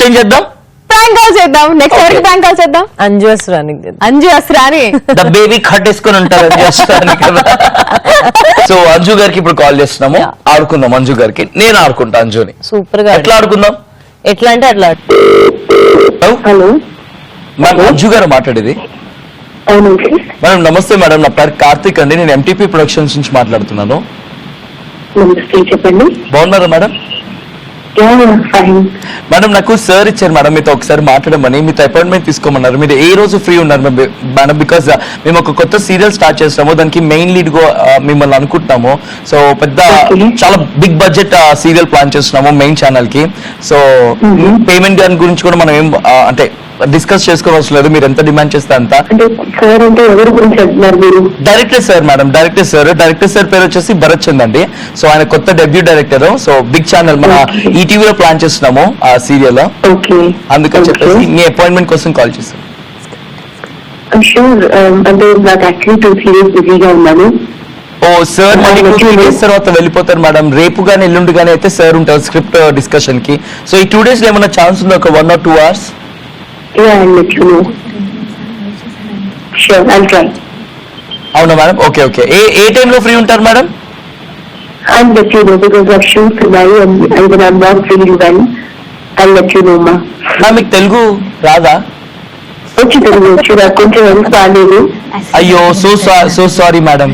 Next ఏం చేద్దాం? Prank call చేద్దాం. నెక్స్ట్ ఎవరికి ప్రాంక్ కాల్ చేద్దాం? అంజు అస్రాని. ద బేబీ కట్టేసుకొని ఉంటారు అంజు అస్రాని కదా. సో అంజు గారికి ఇప్పుడు కాల్ చేస్తున్నాము. ఆడుకుందాం అంజు గారికి. నేను ఆడుకుంటా అంజుని. సూపర్ గా. ఎట్లా ఆడుకుందాం? ఎట్లా అంటే అట్లా. హలో మేడం అంజు గారు మాట్లాడేది. మేడం నమస్తే మేడం, నా పేరు కార్తిక్ అండి, నేను ఎంటీపీ ప్రొడక్షన్స్ నుంచి మాట్లాడుతున్నాను. నమస్తే, చెప్పండి. బాగున్నారా మేడం? మేడం నాకు సార్ ఇచ్చారు మేడం మీతో ఒకసారి మాట్లాడమని, మీతో అపాయింట్మెంట్ తీసుకోమన్నారు. మీరు ఏ రోజు ఫ్రీ ఉన్నారు మేడం? బికాస్ మేము ఒక కొత్త సీరియల్ స్టార్ట్ చేస్తాము, దానికి మెయిన్ లీడ్ మిమ్మల్ని అనుకుంటున్నాము. సో పెద్ద చాలా బిగ్ బడ్జెట్ సీరియల్ ప్లాన్ చేస్తున్నాము మెయిన్ ఛానల్ కి. సో పేమెంట్ దాని గురించి కూడా మనం ఏం అంటే డిస్కస్ చేసుకోవాల్సిన లేదు, మీరు ఎంత డిమాండ్ చేస్తే అంత. Director sir madam, director sir పేరు వచ్చేసి భరత్ చంద్ అండి. సో ఆయన కొత్త debut director. So big channel మన ఈటీవీలో ప్లాన్ చేస్తున్నాము ఆ సీరియల్. అందుకని చెప్పేసి మీ అపాయింట్మెంట్ కోసం కాల్ చేశాను. ఓ సార్ మళ్ళీ 2 days తర్వాత వెళ్ళిపోతారు మేడం. రేపు గానీ ఎల్లుండి గానీ అయితే సార్ ఉంటారు స్క్రిప్ట్ డిస్కషన్ కి. సో ఈ 2 days లో ఏమైనా ఛాన్స్ ఉందా? ఒక 1 or 2 hours? అవునా మేడం? Okay okay. ఏ టైంలో ఫ్రీ ఉంటారు మేడం? మీకు తెలుగు రాదా? అయ్యో సో సారీ మేడం.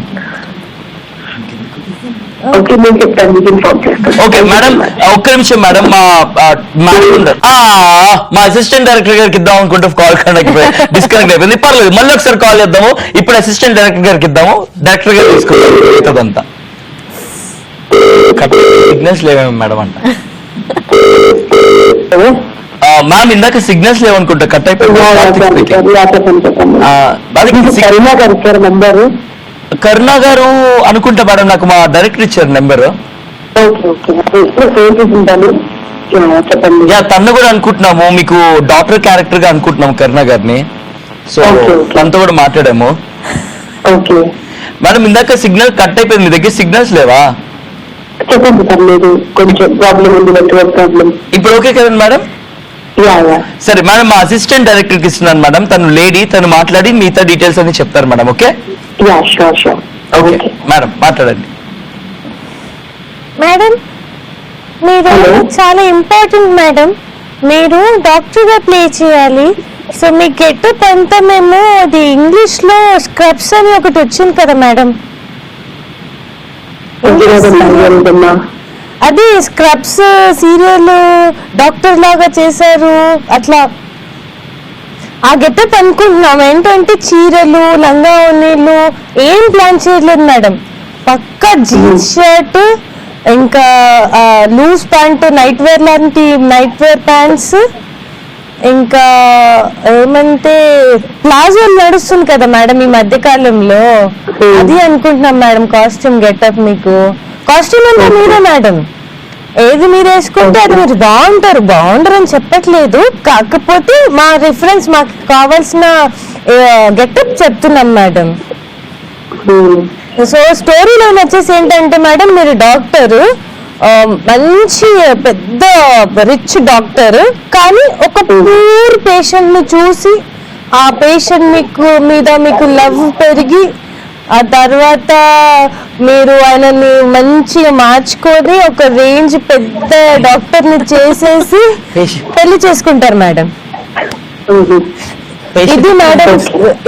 ఓకే నేను చెప్తాను, మీకు ఇన్ఫార్మ్ చేస్తాను. ఓకే మేడం, ఒక్క నిమిషం మేడం. మా అసిస్టెంట్ డైరెక్టర్ గారికి ఇద్దాం అనుకుంటే కాల్ డిస్కనెక్ట్ అయిపోయింది. పర్లేదు, మళ్ళీ ఒకసారి కాల్ చేద్దాము. ఇప్పుడు అసిస్టెంట్ డైరెక్టర్ గారికి ఇద్దాము, డైరెక్టర్ గారు తీసుకుంటాం. సిగ్నల్స్ లేవేమో మేడం అంట. మ్యామ్ ఇందాక సిగ్నల్స్ లేవనుకుంటా, కట్ అయిపోయింది. కరుణ గారు అనుకుంటా మేడం, నాకు మా డైరెక్టర్ ఇచ్చారు నెంబర్. తను కూడా అనుకుంటున్నాము, మీకు డాక్టర్ క్యారెక్టర్ గా అనుకుంటున్నాము కరుణ గారిని. సో తనతో కూడా మాట్లాడాము మేడం. ఇందాక సిగ్నల్ కట్ అయిపోయింది, మీ దగ్గర సిగ్నల్స్ లేవా? చెప్పండి, పర్లేదు, కొంచెం ప్రాబ్లం ఉంది, నెట్వర్క్ ప్రాబ్లం. ఇప్పుడు ఓకే కదండి మేడం? సరే మేడం, మా అసిస్టెంట్ డైరెక్టర్ కి ఇస్తున్నాను మేడం, తను లేడీ, తను మాట్లాడి మిగతా డీటెయిల్స్ అన్ని చెప్తారు మేడం. ఓకే ఓకే మేడం, మాట్లాడండి మేడం. మీరు చాలా ఇంపార్టెంట్ మేడం, మీరు డాక్టర్ గా ప్లే చేయాలి. సో మీ గెటప్ అంతా మేము అది ఇంగ్లీష్ లో స్క్రబ్స్ అని ఒకటి వచ్చింది కదా మేడం, అది స్క్రబ్స్ సీరియల్ డాక్టర్ లాగా చేశారు. అట్లా ఆ గెటప్ అనుకుంటున్నాం. ఏంటంటే చీరలు, లంగా ఓణీలు ఏం ప్లాన్ చేయలేదు మేడం. పక్కా జీన్స్ షర్ట్, ఇంకా లూజ్ ప్యాంట్, నైట్ వేర్ లాంటి నైట్ వేర్ ప్యాంట్స్, ఇంకా ఏమంటే ప్లాజో నడుస్తుంది కదా మేడం ఈ మధ్య కాలంలో, అది అనుకుంటున్నాం మేడం. కాస్ట్యూమ్ గెటప్, మీకు కాస్ట్యూమ్ అంటే మీరే మేడం, ఏది మీరు వేసుకుంటే అది మీరు బాగుంటారు అని చెప్పట్లేదు, కాకపోతే మా రిఫరెన్స్ మాకు కావాల్సిన గెటప్ చెప్తున్నాం మేడం. సో స్టోరీ లైన్ వచ్చేసి ఏంటంటే మేడం, మీరు డాక్టర్, మంచి పెద్ద రిచ్ డాక్టర్, కానీ ఒక పూర్ పేషెంట్ ను చూసి ఆ పేషెంట్ మీద మీకు లవ్ పెరిగి ఆ తర్వాత మీరు ఆయనని మంచిగా మార్చుకొని ఒక రేంజ్ పెద్ద డాక్టర్ ని చేసేసి పెళ్లి చేసుకుంటారు మేడం.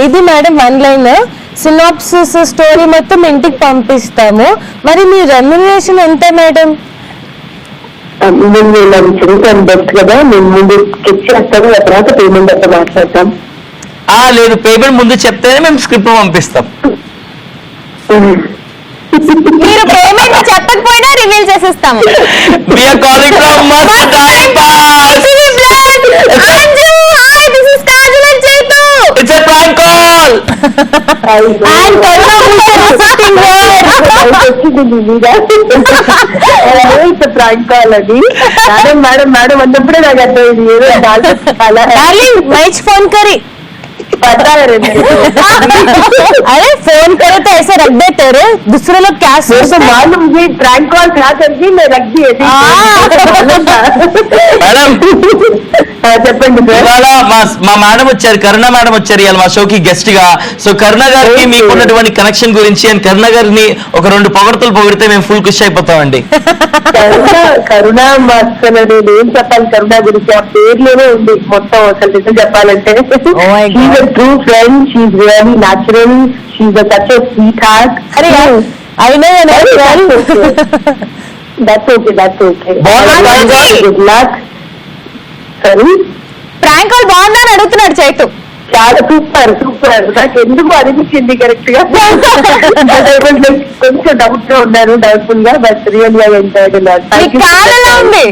ఇది మేడం 1 line. సినాప్సిస్ స్టోరీ మొత్తం ఇంటికి పంపిస్తాము. మరి మీ రెమ్యునరేషన్ ఎంత మేడం? కదా, మేము ముందు చెక్ చేస్తాము, తర్వాత పేమెంట్ అంతా మాట్లాడతాం. లేదు, పేమెంట్ ముందు చెప్తేనే మేము స్క్రిప్ట్ పంపిస్తాం. మీరు పేమెంట్ చెప్పకపోయినా రివీల్ చేసేస్తాము. ప్రాంక్ కాల్ అది. మేడం మేడం అన్నప్పుడే నాకు అర్థమైంది ఏదో मैच फोन करी अरे फोन करे तो ऐसे रख देते रे, दूसरे लोग क्या सोचते हैं? मालूम ये प्रैंक कॉल था करके मैं रख दिए थी मैडम. చెప్పండి సార్. ఇవాళ మా మేడం వచ్చారు, కరుణ మేడం వచ్చారు ఇవాళ మా షోకి గెస్ట్ గా. సో కరుణ గారికి మీకున్నటువంటి కనెక్షన్ గురించి అండ్ కరుణ గారిని ఒక 2 పొగడతలు పొగిడితే మేము ఫుల్ ఖుషి అయిపోతామండి. కరుణ అసలు నేను ఏం చెప్పాలి కరుణ గురించి, ఆ పేర్లోనే ఉంది మొత్తం. అసలు నిజం చెప్పాలంటే she's a true friend, she's really natural, she's such a sweet heart. అరే అయినా దట్స్ ఓకే. బాగుంది. Good luck. సరే, ప్రాంక్ కాల్ బాగుందా అని అడుగుతున్నాడు చైతు. చాలా సూపర్. నాకు ఎందుకు అనిపించింది కరెక్ట్ గా. కొంచెం డౌట్ గా ఉన్నారు, డౌట్ఫుల్ గా, బట్ రియల్ గా ఎంజాయ్డ్. మీకు కాల్ ఎలా ఉంది?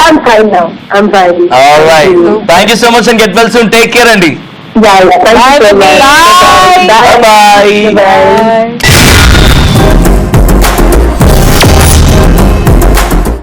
I'm fine now. I'm fine. All right. Thank you so much and get well soon. Take care అండి. Yeah. Thank you so much. Bye. Bye. Bye.